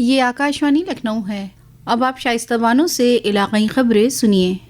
ये आकाशवाणी लखनऊ है। अब आप शाइस्ता बानो से इलाकाई खबरें सुनिए।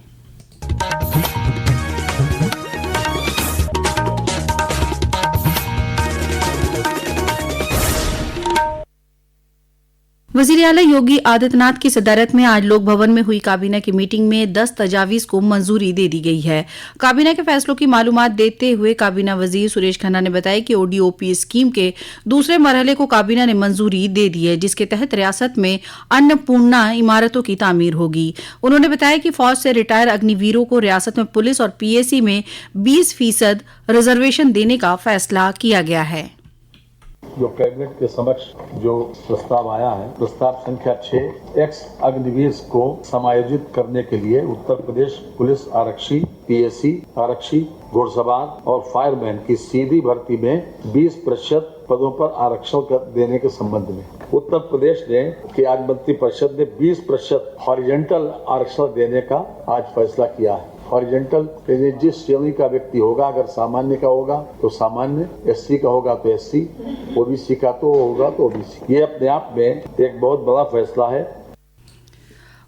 वज़ीर आला योगी आदित्यनाथ की सदारत में आज लोक भवन में हुई काबीना की मीटिंग में 10 तजावीज़ को मंजूरी दे दी गई है। काबीना के फैसलों की मालूमात देते हुए काबीना वजीर सुरेश खन्ना ने बताया कि ओडीओपी स्कीम के दूसरे मरहले को काबीना ने मंजूरी दे दी है, जिसके तहत रियासत में अन्नपूर्णा इमारतों की तामीर होगी। उन्होंने बताया कि फौज से रिटायर अग्निवीरों को रियासत में पुलिस और पीएसी में 20% रिजर्वेशन देने का फैसला किया गया है। जो कैबिनेट के समक्ष जो प्रस्ताव आया है, प्रस्ताव संख्या 6 एक्स अग्निवीर को समायोजित करने के लिए उत्तर प्रदेश पुलिस आरक्षी, पीएसी आरक्षी, घुड़सवार और फायरमैन की सीधी भर्ती में 20% पदों पर आरक्षण देने के संबंध में उत्तर प्रदेश ने की आज मंत्रिपरिषद ने 20% हॉरिजॉन्टल आरक्षण देने का आज फैसला किया है। हॉरिजॉन्टल जिस श्रेणी का व्यक्ति होगा, अगर सामान्य का होगा तो सामान्य, एससी का होगा तो एससी, ओबीसी का तो होगा तो ओबीसी। ये अपने आप में एक बहुत बड़ा फैसला है।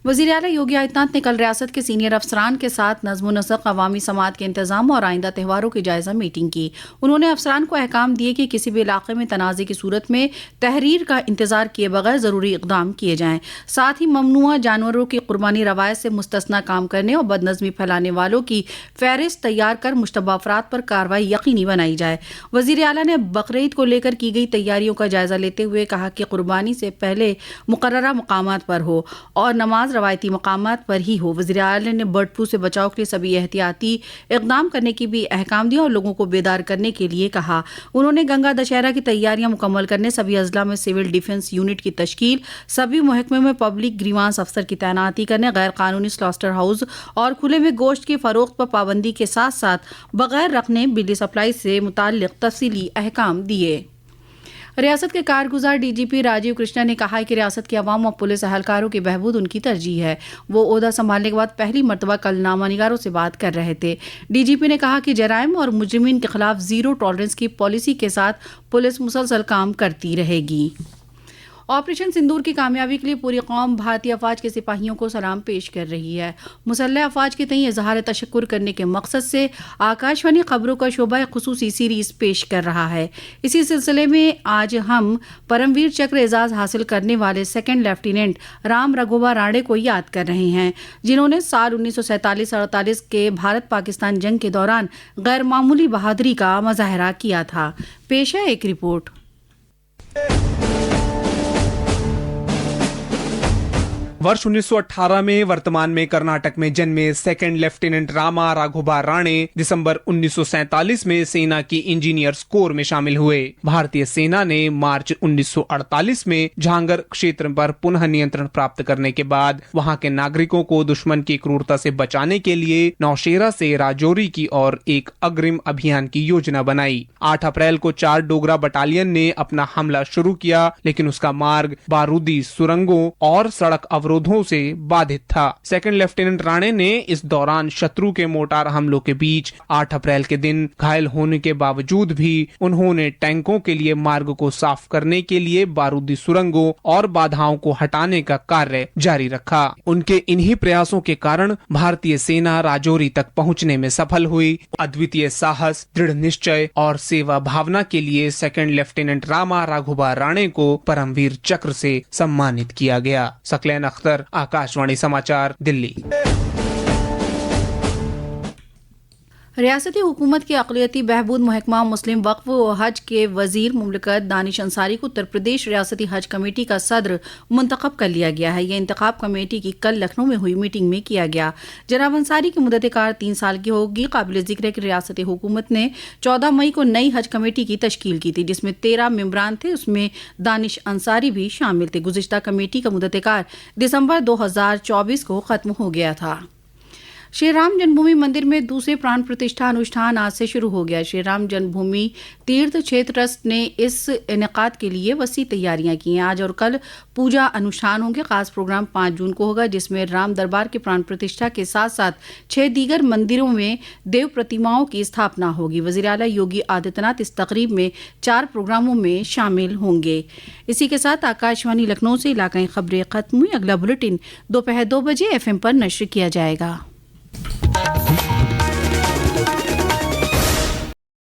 वज़ीर आला योगी आदित्यनाथ ने कल रियासत के सीनियर अफसरान के साथ नज़्म नस्क, अवामी समात के इंतजाम और आइंदा त्योहारों की जायजा मीटिंग की। उन्होंने अफसरान को अहकाम दिए कि किसी भी इलाके में तनाज़े की सूरत में तहरीर का इंतजार किए बगैर ज़रूरी इक़दाम किए जाएं। साथ ही ममनुआ जानवरों की कुर्बानी रवायत से मुस्तस्ना काम करने और बदनज़मी फैलाने वालों की फहरिस्त तैयार कर मुश्तबा अफराद पर कार्रवाई यकीनी बनाई जाए। वज़ीर आला ने बकरीद को लेकर की गई तैयारियों का जायजा लेते हुए कहा कि कुर्बानी से पहले मुकर्ररा मकामात पर हो और नमाज रवायती मकामात पर ही हो। वज़ीर आला ने बर्ड फ्लू से बचाव के लिए सभी एहतियाती इक़दाम करने की भी अहकाम दिया और लोगों को बेदार करने के लिए कहा। उन्होंने गंगा दशहरा की तैयारियां मुकम्मल करने, सभी अजला में सिविल डिफेंस यूनिट की तश्कील, सभी महकमे में पब्लिक ग्रीवांस अफसर की तैनाती करने, गैर कानूनी स्लॉस्टर हाउस और खुले में गोश्त की फरोख्त पर पाबंदी के साथ साथ बगैर रखने बिजली सप्लाई से मुताल्लिक़ तफसीली अहकाम दिए। रियासत के कारगुजार डीजीपी राजीव कृष्णा ने कहा है कि रियासत के अवाम और पुलिस अहलकारों की बहबूद उनकी तरजीह है। वो ओहदा संभालने के बाद पहली मरतबा कल नामा निगारों से बात कर रहे थे। डीजीपी ने कहा कि जराइम और मुजरिमीन के खिलाफ जीरो टॉलरेंस की पॉलिसी के साथ पुलिस मुसलसल काम करती रहेगी। ऑपरेशन सिंदूर की कामयाबी के लिए पूरी कौम भारतीय अफवाज के सिपाहियों को सलाम पेश कर रही है। मुसल्लह अफवाज के तईं इजहार तशक्कुर करने के मकसद से आकाशवाणी खबरों का शोबा एक खुसूसी सीरीज पेश कर रहा है। इसी सिलसिले में आज हम परमवीर चक्र एजाज हासिल करने वाले सेकंड लेफ्टिनेंट राम रघुवर राणे को याद कर रहे हैं, जिन्होंने साल 1947-48 के भारत पाकिस्तान जंग के दौरान गैर मामूली बहादुरी का मुजाहरा किया था। पेश है एक रिपोर्ट। वर्ष 1918 में वर्तमान में कर्नाटक में जन्मे सेकंड लेफ्टिनेंट रामा राघोबा राणे दिसंबर 1947 में सेना की इंजीनियर्स कोर में शामिल हुए। भारतीय सेना ने मार्च 1948 में झांगर क्षेत्र पर पुनः नियंत्रण प्राप्त करने के बाद वहां के नागरिकों को दुश्मन की क्रूरता से बचाने के लिए नौशेरा से राजौरी की ओर एक अग्रिम अभियान की योजना बनाई। 8 अप्रैल को 4 डोगरा बटालियन ने अपना हमला शुरू किया, लेकिन उसका मार्ग बारूदी सुरंगों और सड़क अवरोधों से बाधित था। सेकंड लेफ्टिनेंट राणे ने इस दौरान शत्रु के मोटार हमलों के बीच 8 अप्रैल के दिन घायल होने के बावजूद भी उन्होंने टैंकों के लिए मार्ग को साफ करने के लिए बारूदी सुरंगों और बाधाओं को हटाने का कार्य जारी रखा। उनके इन्हीं प्रयासों के कारण भारतीय सेना राजौरी तक पहुंचने में सफल हुई। अद्वितीय साहस, दृढ़ निश्चय और सेवा भावना के लिए सेकंड लेफ्टिनेंट रामा राघोबा राणे को परमवीर चक्र से सम्मानित किया गया। सकलैन अख्तर, आकाशवाणी समाचार, दिल्ली। रियासती हुकूमत के अक़लियती बहबूद महकमा मुस्लिम वक्फ व हज के वजीर मुमलिकत दानिश अंसारी को उत्तर प्रदेश रियासती हज कमेटी का सदर मुंतखब कर लिया गया है। यह इंतखाब कमेटी की कल लखनऊ में हुई मीटिंग में किया गया। जनाब अंसारी की मुद्दत कार 3 साल की होगी। काबिल जिक्र है कि रियासती हुकूमत ने 14 मई को नई हज कमेटी की तश्कील की थी, जिसमें 13 मेंबरान थे। उसमें दानिश अंसारी भी शामिल थे। गुज़िश्ता कमेटी का मुद्दत कार दिसंबर 2024 को खत्म हो गया था। श्री राम जन्मभूमि मंदिर में दूसरे प्राण प्रतिष्ठा अनुष्ठान आज से शुरू हो गया। श्री राम जन्मभूमि तीर्थ क्षेत्र ट्रस्ट ने इस इनेकाद के लिए वसी तैयारियां की हैं। आज और कल पूजा अनुष्ठान होंगे। खास प्रोग्राम 5 जून को होगा, जिसमें राम दरबार के प्राण प्रतिष्ठा के साथ साथ 6 दीगर मंदिरों में देव प्रतिमाओं की स्थापना होगी। वज़ीर आला योगी आदित्यनाथ इस तकरीब में 4 प्रोग्रामों में शामिल होंगे। इसी के साथ आकाशवाणी लखनऊ से इलाकाई खबरें खत्म हुई। अगला बुलेटिन दोपहर 2 बजे FM पर नश्र किया जाएगा।